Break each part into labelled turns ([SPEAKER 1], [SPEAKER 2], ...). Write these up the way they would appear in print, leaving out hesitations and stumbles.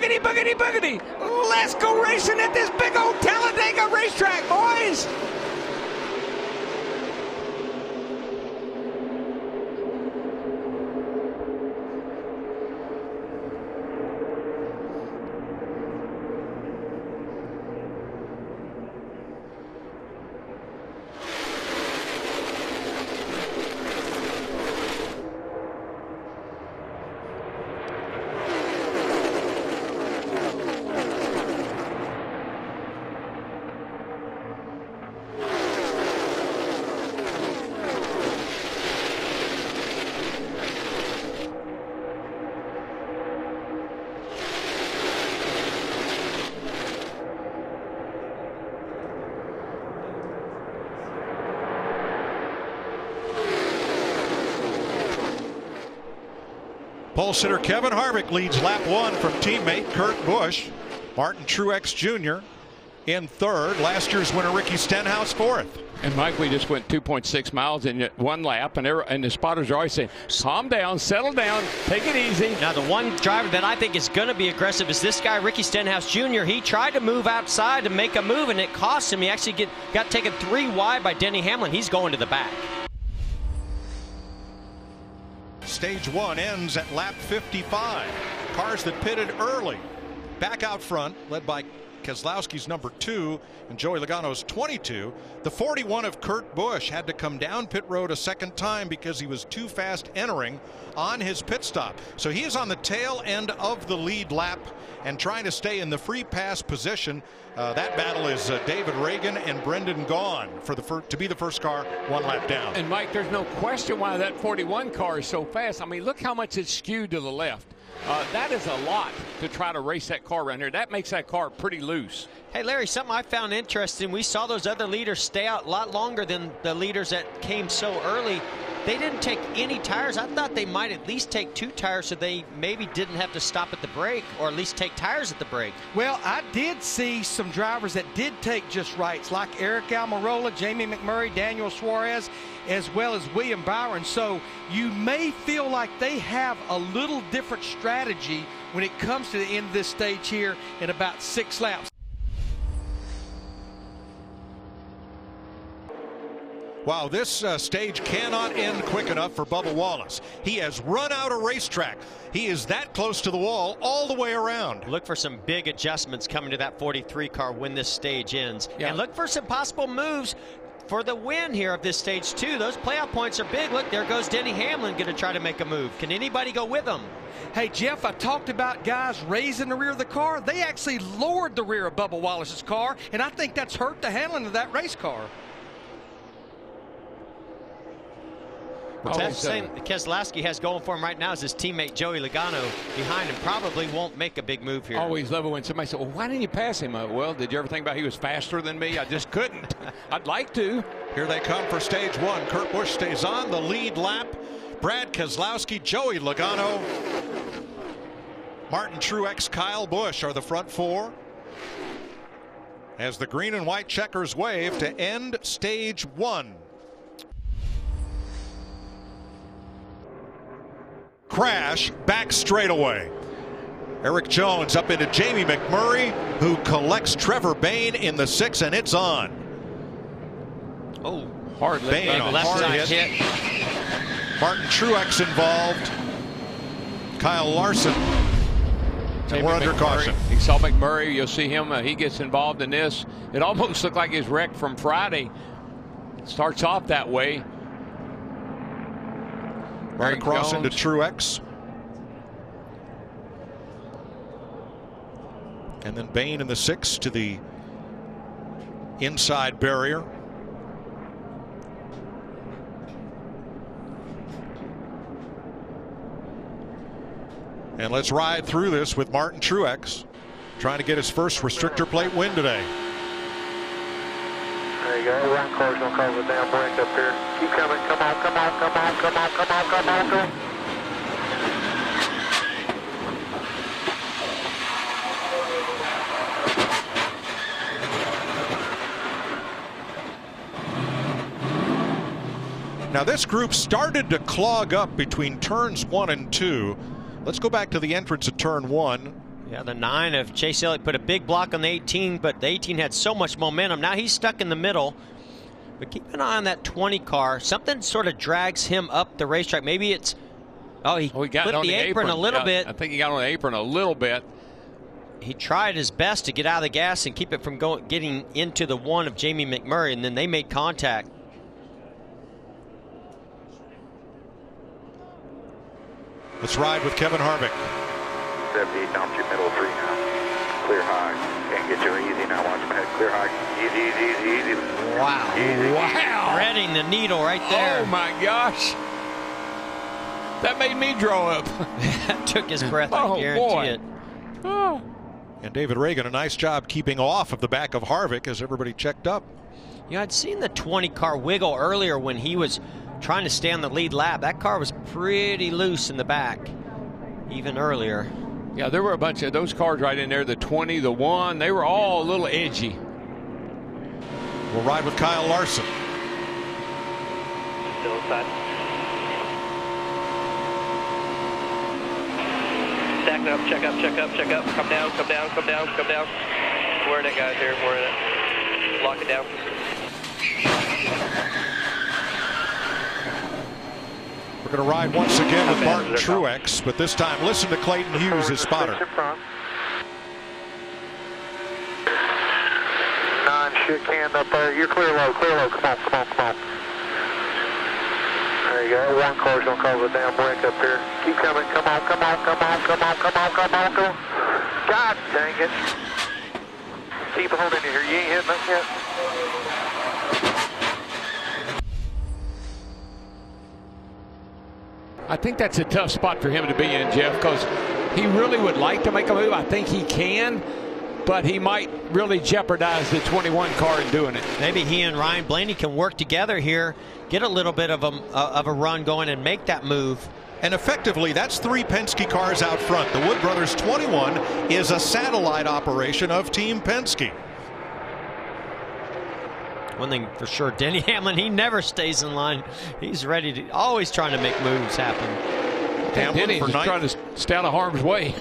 [SPEAKER 1] boogity, boogity, boogity. Let's go racing at this big old Talladega racetrack, boys.
[SPEAKER 2] Pole sitter Kevin Harvick leads lap 1 from teammate Kurt Busch. Martin Truex Jr. in third. Last year's winner Ricky Stenhouse fourth.
[SPEAKER 1] And Mike, we just went 2.6 miles in one lap, and the spotters are always saying, calm down, settle down, take it easy.
[SPEAKER 3] Now, the one driver that I think is going to be aggressive is this guy, Ricky Stenhouse Jr. He tried to move outside to make a move, and it cost him. He actually got taken 3 wide by Denny Hamlin. He's going to the back.
[SPEAKER 2] Stage 1 ends at lap 55. Cars that pitted early back out front, led by Keselowski's number 2 and Joey Logano's 22. The 41 of Kurt Busch had to come down pit road a second time because he was too fast entering on his pit stop. So he is on the tail end of the lead lap and trying to stay in the free pass position. That battle is David Reagan and Brendan Gaughan to be the first car 1 lap down.
[SPEAKER 1] And Mike, there's no question why that 41 car is so fast. I mean, look how much it's skewed to the left. That is a lot to try to race that car around here. That makes that car pretty loose.
[SPEAKER 3] Hey, Larry, something I found interesting. We saw those other leaders stay out a lot longer than the leaders that came so early. They didn't take any tires. I thought they might at least take 2 tires so they maybe didn't have to stop at the brake, or at least take tires at the brake.
[SPEAKER 4] Well, I did see some drivers that did take just rights, like Eric Almirola, Jamie McMurray, Daniel Suarez, as well as William Byron. So you may feel like they have a little different strategy when it comes to the end of this stage here in about 6 laps.
[SPEAKER 2] Wow, this stage cannot end quick enough for Bubba Wallace. He has run out of racetrack. He is that close to the wall all the way around.
[SPEAKER 3] Look for some big adjustments coming to that 43 car when this stage ends.
[SPEAKER 1] Yeah.
[SPEAKER 3] And look for some possible moves for the win here of this stage 2. Those playoff points are big. Look, there goes Denny Hamlin going to try to make a move. Can anybody go with him?
[SPEAKER 4] Hey, Jeff, I talked about guys raising the rear of the car. They actually lowered the rear of Bubba Wallace's car, and I think that's hurt the handling of that race car.
[SPEAKER 3] Well, that's the same Keselowski has going for him right now is his teammate Joey Logano behind him. Probably won't make a big move here.
[SPEAKER 1] Always love it when somebody says, well, why didn't you pass him? Well, did you ever think about he was faster than me? I just couldn't. I'd like to.
[SPEAKER 2] Here they come for stage 1. Kurt Busch stays on the lead lap. Brad Keselowski, Joey Logano, Martin Truex, Kyle Busch are the front 4. As the green and white checkers wave to end stage 1. Crash back straightaway. Eric Jones up into Jamie McMurray, who collects Trevor Bayne in the 6, and it's on.
[SPEAKER 3] Oh,
[SPEAKER 1] hard
[SPEAKER 2] Bayne,
[SPEAKER 3] left
[SPEAKER 2] hard
[SPEAKER 3] side
[SPEAKER 2] hit.
[SPEAKER 3] hit.
[SPEAKER 2] Martin Truex involved. Kyle Larson. And we're under caution.
[SPEAKER 1] You saw McMurray. You'll see him. He gets involved in this. It almost looked like his wreck from Friday. Starts off that way.
[SPEAKER 2] Right across into Truex. And then Bayne in the 6 to the inside barrier. And let's ride through this with Martin Truex trying to get his first restrictor plate win today.
[SPEAKER 5] There you go. Everyone cars don't cause a damn break up here. Keep coming. Come on, come on, come on, come on, come on, come on, come on.
[SPEAKER 2] Now this group started to clog up between turns 1 and 2. Let's go back to the entrance of turn 1.
[SPEAKER 3] Yeah, the 9 of Chase Elliott put a big block on the 18, but the 18 had so much momentum. Now he's stuck in the middle. But keep an eye on that 20 car. Something sort of drags him up the racetrack. Maybe it's, he got on the apron a little bit.
[SPEAKER 1] I think he got on the apron a little bit.
[SPEAKER 3] He tried his best to get out of the gas and keep it from getting into the 1 of Jamie McMurray, and then they made contact.
[SPEAKER 2] Let's ride with Kevin Harvick.
[SPEAKER 5] 78 down through middle of 3 now. Clear high. Can't get you easy now. Watch my head. Clear high. Easy, easy, easy, easy.
[SPEAKER 3] Wow.
[SPEAKER 5] Easy,
[SPEAKER 1] Wow.
[SPEAKER 3] Threading the needle right there.
[SPEAKER 1] Oh, my gosh. That made me draw up.
[SPEAKER 3] That took his breath, I guarantee it.
[SPEAKER 1] Oh.
[SPEAKER 2] And David Reagan, a nice job keeping off of the back of Harvick as everybody checked up.
[SPEAKER 3] Yeah, I'd seen the 20 car wiggle earlier when he was trying to stay on the lead lap. That car was pretty loose in the back, even earlier.
[SPEAKER 1] Yeah, there were a bunch of those cars right in there, the 20, the 1. They were all a little edgy.
[SPEAKER 2] We'll ride with Kyle Larson.
[SPEAKER 5] Still inside. Stacking up, check up, check up, check up. Come down, come down, come down, come down. We're in it, guys, here. We're in it. Lock it down.
[SPEAKER 2] We're going to ride once again with Martin Truex, but this time listen to Clayton Hughes, his spotter.
[SPEAKER 5] 9 shit can up there. You're clear low, clear low. Come on, come on, come on. There you go. 1 car's going to cause a damn wreck up here. Keep coming. Come on, come on, come on, come on, come on, come on, come on. God dang it. Keep holding it here. You ain't hitting us yet.
[SPEAKER 1] I think that's a tough spot for him to be in, Jeff, because he really would like to make a move. I think he can, but he might really jeopardize the 21 car in doing it.
[SPEAKER 3] Maybe he and Ryan Blaney can work together here, get a little bit of a run going and make that move.
[SPEAKER 2] And effectively, that's 3 Penske cars out front. The Wood Brothers 21 is a satellite operation of Team Penske.
[SPEAKER 3] One thing for sure, Denny Hamlin, he never stays in line. He's ready to, always trying to make moves happen.
[SPEAKER 1] Denny's just trying to stay out of harm's way.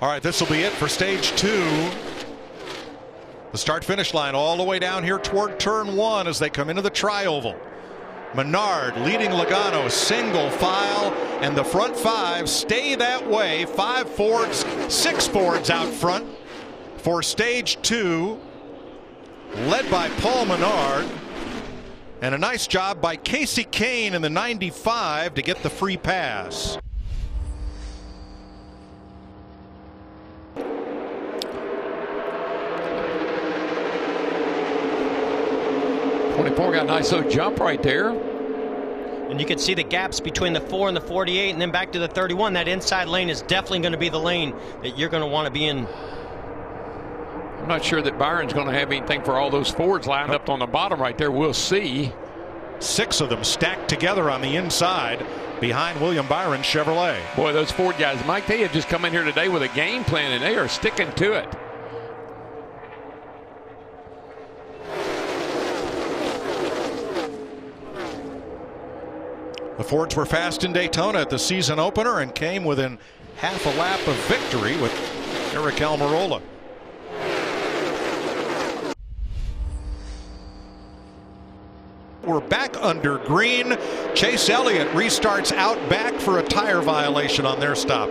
[SPEAKER 2] All right, this will be it for stage 2. The start-finish line all the way down here toward turn 1 as they come into the tri-oval. Menard leading Logano single file, and the front 5 stay that way. 5 Fords, 6 Fords out front for stage 2, led by Paul Menard, and a nice job by Casey Kane in the 95 to get the free pass.
[SPEAKER 1] '24 got a nice little jump right there.
[SPEAKER 3] And you can see the gaps between the 4 and the 48 and then back to the 31. That inside lane is definitely going to be the lane that you're going to want to be in.
[SPEAKER 1] I'm not sure that Byron's going to have anything for all those Fords lined up on the bottom right there. We'll see.
[SPEAKER 2] 6 of them stacked together on the inside behind William Byron's Chevrolet.
[SPEAKER 1] Boy, those Ford guys, Mike, they have just come in here today with a game plan, and they are sticking to it.
[SPEAKER 2] The Fords were fast in Daytona at the season opener and came within half a lap of victory with Eric Almirola. We're back under green. Chase Elliott restarts out back for a tire violation on their stop.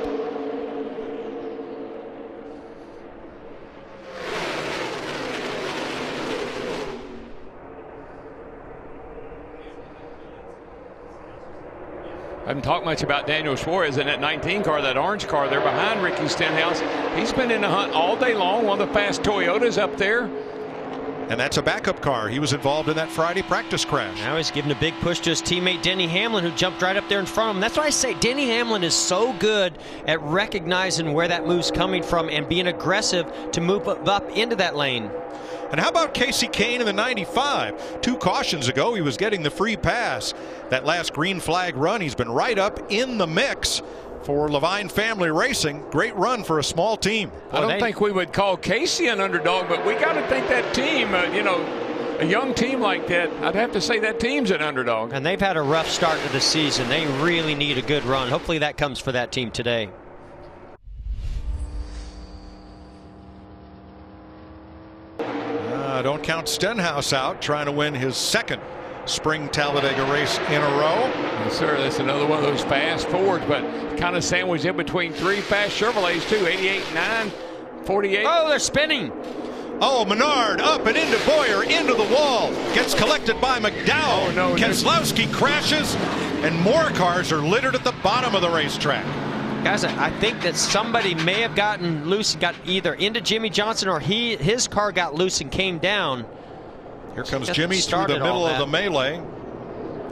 [SPEAKER 1] I haven't talked much about Daniel Suarez in that 19 car, that orange car there behind Ricky Stenhouse. He's been in the hunt all day long, one of the fast Toyotas up there.
[SPEAKER 2] And that's a backup car. He was involved in that Friday practice crash.
[SPEAKER 3] Now he's giving a big push to his teammate Denny Hamlin, who jumped right up there in front of him. That's why I say Denny Hamlin is so good at recognizing where that move's coming from and being aggressive to move up into that lane.
[SPEAKER 2] And how about Casey Kane in the 95? 2 cautions ago, he was getting the free pass. That last green flag run, he's been right up in the mix for Levine Family Racing. Great run for a small team.
[SPEAKER 1] I don't think we would call Casey an underdog, but we got to think that team, you know, a young team like that, I'd have to say that team's an underdog.
[SPEAKER 3] And they've had a rough start to the season. They really need a good run. Hopefully that comes for that team today.
[SPEAKER 2] Don't count Stenhouse out, trying to win his second spring Talladega race in a row.
[SPEAKER 1] Yes, sir. That's another one of those fast Fords, but kind of sandwiched in between 3 fast Chevrolets, too. 88, 9, 48.
[SPEAKER 3] Oh, they're spinning.
[SPEAKER 2] Oh, Menard up and into Boyer, into the wall. Gets collected by McDowell.
[SPEAKER 1] Oh, no,
[SPEAKER 2] Keselowski crashes, and more cars are littered at the bottom of the racetrack.
[SPEAKER 3] Guys, I think that somebody may have gotten loose, got either into Jimmy Johnson or his car got loose and came down.
[SPEAKER 2] Here comes Jimmy through the middle of the melee.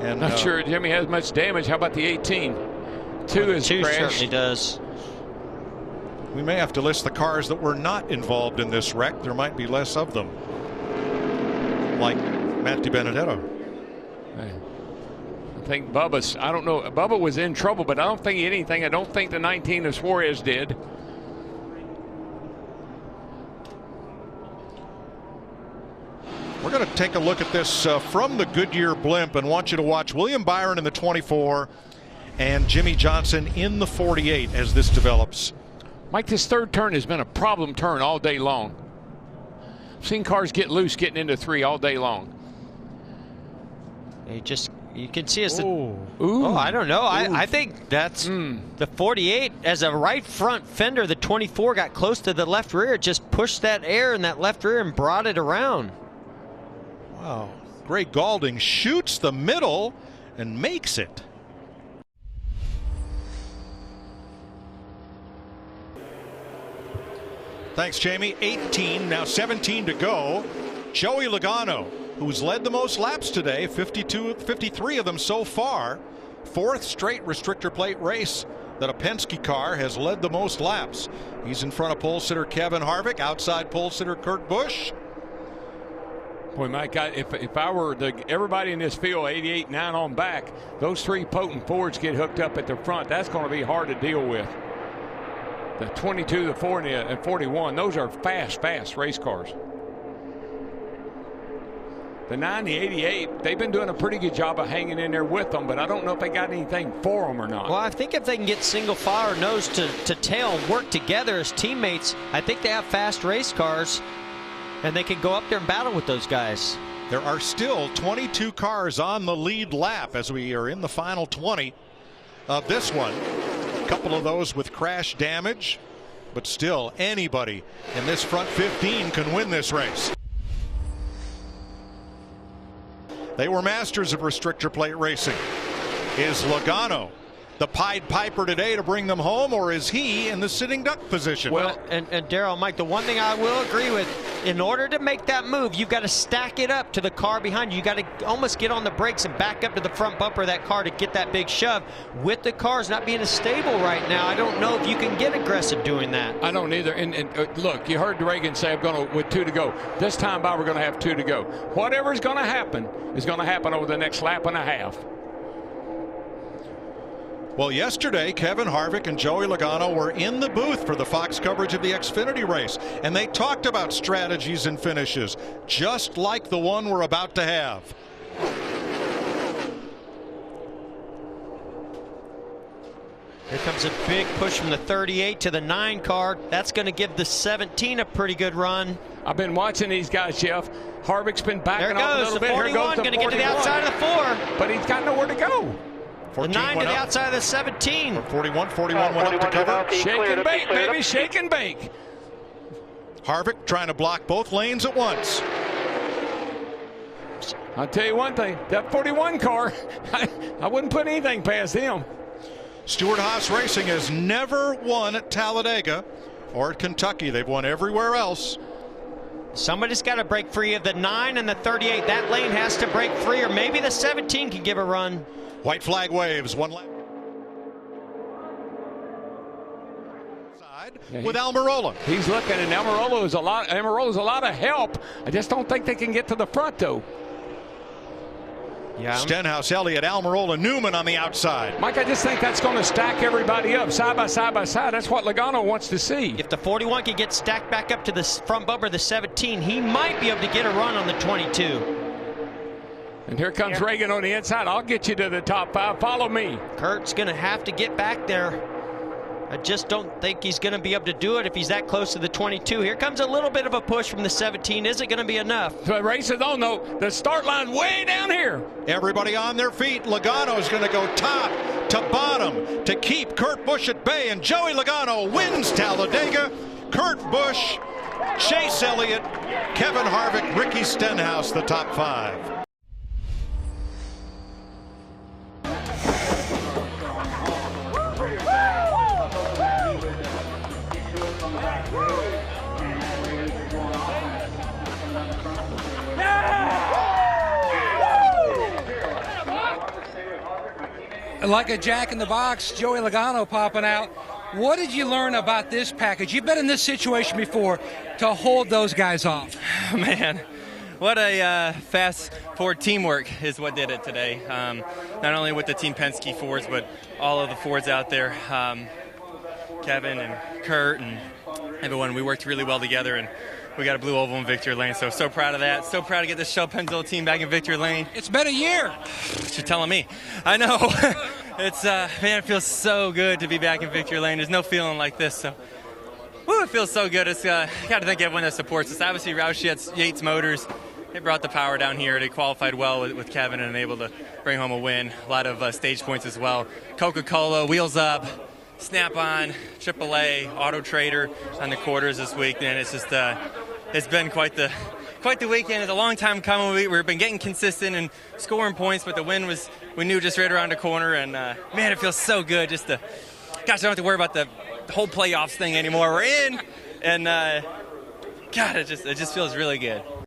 [SPEAKER 2] And
[SPEAKER 1] not sure Jimmy has much damage. How about the 18? 2 is crashed.
[SPEAKER 3] Certainly does.
[SPEAKER 2] We may have to list the cars that were not involved in this wreck. There might be less of them. Like Matt DiBenedetto.
[SPEAKER 1] I think Bubba's, I don't know, Bubba was in trouble, but I don't think anything. I don't think the 19 of Suarez did.
[SPEAKER 2] We're going to take a look at this from the Goodyear blimp and want you to watch William Byron in the 24 and Jimmy Johnson in the 48 as this develops.
[SPEAKER 1] Mike, this third turn has been a problem turn all day long. I've seen cars get loose getting into 3 all day long.
[SPEAKER 3] You can see us.
[SPEAKER 1] Ooh.
[SPEAKER 3] I don't know. I think that's the 48 as a right front fender. The 24 got close to the left rear. It just pushed that air in that left rear and brought it around.
[SPEAKER 2] Wow. Gray Gaulding shoots the middle and makes it. Thanks, Jamie. 18, now 17 to go. Joey Logano, who's led the most laps today, 53 of them so far. 4th straight restrictor plate race that a Penske car has led the most laps. He's in front of pole sitter Kevin Harvick, outside pole sitter Kurt Busch.
[SPEAKER 1] Boy, Mike, if I were everybody in this field, 88, 9 on back, those 3 potent Fords get hooked up at the front. That's going to be hard to deal with. The 22, the 40, and 41, those are fast race cars. The 9, the 88, they've been doing a pretty good job of hanging in there with them, but I don't know if they got anything for them or not.
[SPEAKER 3] Well, I think if they can get single file or nose to tail and work together as teammates, I think they have fast race cars, and they can go up there and battle with those guys.
[SPEAKER 2] There are still 22 cars on the lead lap as we are in the final 20 of this one. A couple of those with crash damage, but still anybody in this front 15 can win this race. They were masters of restrictor plate racing. Is Logano the Pied Piper today to bring them home, or is he in the sitting duck position?
[SPEAKER 3] Well, and Darrell, Mike, the one thing I will agree with, in order to make that move, you've got to stack it up to the car behind you. You've got to almost get on the brakes and back up to the front bumper of that car to get that big shove. With the cars not being as stable right now, I don't know if you can get aggressive doing that.
[SPEAKER 1] I don't either. And look, you heard Reagan say, I'm going to, with 2 to go. This time by, we're going to have 2 to go. Whatever's going to happen is going to happen over the next lap and a half.
[SPEAKER 2] Well, yesterday, Kevin Harvick and Joey Logano were in the booth for the Fox coverage of the Xfinity race, and they talked about strategies and finishes, just like the one we're about to have.
[SPEAKER 3] Here comes a big push from the 38 to the 9 car. That's going to give the 17 a pretty good run.
[SPEAKER 1] I've been watching these guys, Jeff. Harvick's been backing off a little bit.
[SPEAKER 3] There goes the 41, going to get to the outside of the 4.
[SPEAKER 1] But he's got nowhere to go.
[SPEAKER 3] The 9 to the outside of the 17.
[SPEAKER 2] 41 went up to cover.
[SPEAKER 1] Shake and bake, baby, shake and bake.
[SPEAKER 2] Harvick trying to block both lanes at once.
[SPEAKER 1] I'll tell you one thing, that 41 car, I wouldn't put anything past him.
[SPEAKER 2] Stewart-Haas Racing has never won at Talladega or at Kentucky. They've won everywhere else.
[SPEAKER 3] Somebody's got to break free of the 9 and the 38. That lane has to break free, or maybe the 17 can give a run.
[SPEAKER 2] White flag waves, 1 lap. With Almirola.
[SPEAKER 1] He's looking, and Almirola's a lot of help. I just don't think they can get to the front, though.
[SPEAKER 2] Yeah. Stenhouse, Elliott, Almirola, Newman on the outside.
[SPEAKER 1] Mike, I just think that's going to stack everybody up side by side by side. That's what Logano wants to see.
[SPEAKER 3] If the 41 can get stacked back up to the front bumper of the 17, he might be able to get a run on the 22.
[SPEAKER 1] And here comes Reagan on the inside. I'll get you to the top 5. Follow me.
[SPEAKER 3] Kurt's going to have to get back there. I just don't think he's going to be able to do it if he's that close to the 22. Here comes a little bit of a push from the 17. Is it going to be enough?
[SPEAKER 1] The race is on, though. The start line way down here.
[SPEAKER 2] Everybody on their feet. Logano's going to go top to bottom to keep Kurt Busch at bay. And Joey Logano wins Talladega. Kurt Busch, Chase Elliott, Kevin Harvick, Ricky Stenhouse, the top 5.
[SPEAKER 6] Like a jack in the box, Joey Logano popping out. What did you learn about this package? You've been in this situation before to hold those guys off.
[SPEAKER 7] Man, what a fast Ford teamwork is what did it today. Not only with the Team Penske Fords, but all of the Fords out there. Kevin and Kurt and everyone, we worked really well together, and we got a blue oval in Victory Lane, so proud of that. So proud to get the Shell Pennzoil team back in Victory Lane.
[SPEAKER 6] It's been a year.
[SPEAKER 7] You're telling me. I know. It's man, it feels so good to be back in Victory Lane. There's no feeling like this. So, woo, it feels so good. It's got to thank everyone that supports us. Obviously, Roush Yates Motors. They brought the power down here. They qualified well with Kevin and able to bring home a win. A lot of stage points as well. Coca-Cola, Wheels Up, Snap-on, AAA, Auto Trader on the quarters this week. And it's just it's been quite the weekend. It's a long time coming. We've been getting consistent and scoring points, but the win was, we knew, just right around the corner. And man, it feels so good just to, gosh, I don't have to worry about the whole playoffs thing anymore. We're in, and God, it just feels really good.